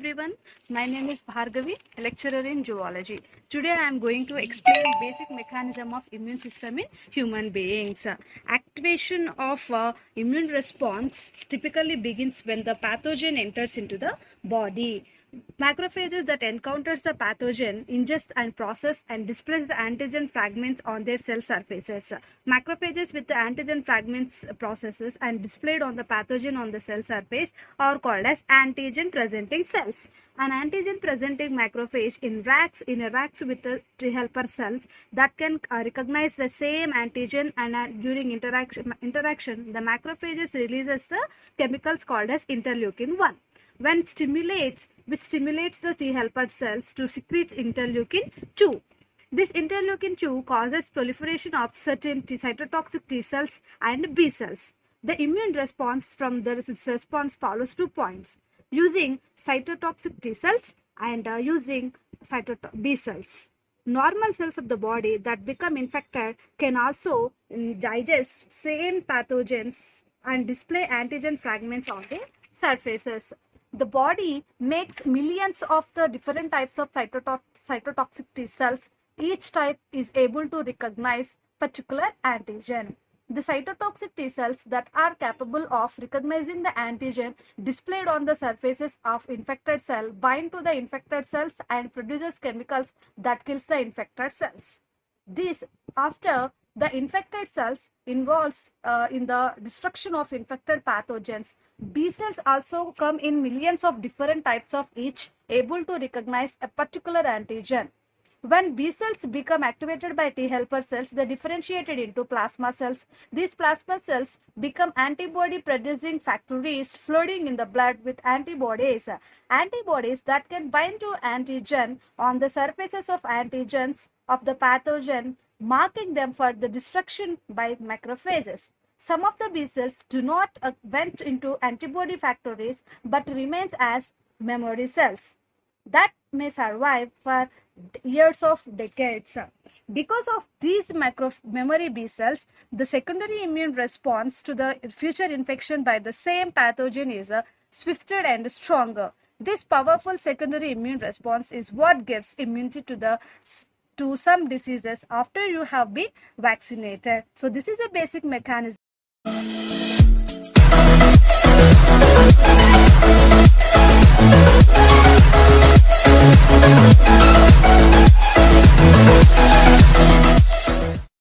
everyone, my name is Bhargavi, lecturer in zoology. Today I am going to explain basic mechanism of immune system in human beings. Activation of immune response typically begins when the pathogen enters into the body. Macrophages that encounters the pathogen ingest and process and displays the antigen fragments on their cell surfaces. Macrophages with the antigen fragments processes and displayed on the pathogen on the cell surface are called as antigen presenting cells. An antigen presenting macrophage interacts with the T helper cells that can recognize the same antigen, and during interaction the macrophages releases the chemicals called as interleukin 1 which stimulates the T helper cells to secrete interleukin 2. This interleukin 2 causes proliferation of certain cytotoxic T cells and B cells. The immune response from the response follows 2 points: using cytotoxic T cells and using B cells. Normal cells of the body that become infected can also digest same pathogens and display antigen fragments on their surfaces. The body makes millions of the different types of cytotoxic T cells. Each type is able to recognize particular antigen. The cytotoxic T cells that are capable of recognizing the antigen displayed on the surfaces of infected cell bind to the infected cells and produces chemicals that kills the infected cells. This, after the infected cells involves in the destruction of infected pathogens, B cells also come in millions of different types of each, able to recognize a particular antigen. When B cells become activated by T helper cells, they differentiated into plasma cells. These plasma cells become antibody producing factories flooding in the blood with antibodies. Antibodies that can bind to antigen on the surfaces of antigens of the pathogen, marking them for the destruction by macrophages. Some of the B cells do not went into antibody factories but remains as memory cells that may survive for years of decades. Because of these memory B cells, the secondary immune response to the future infection by the same pathogen is swifter and stronger. This powerful secondary immune response is what gives immunity to some diseases after you have been vaccinated. So this is a basic mechanism.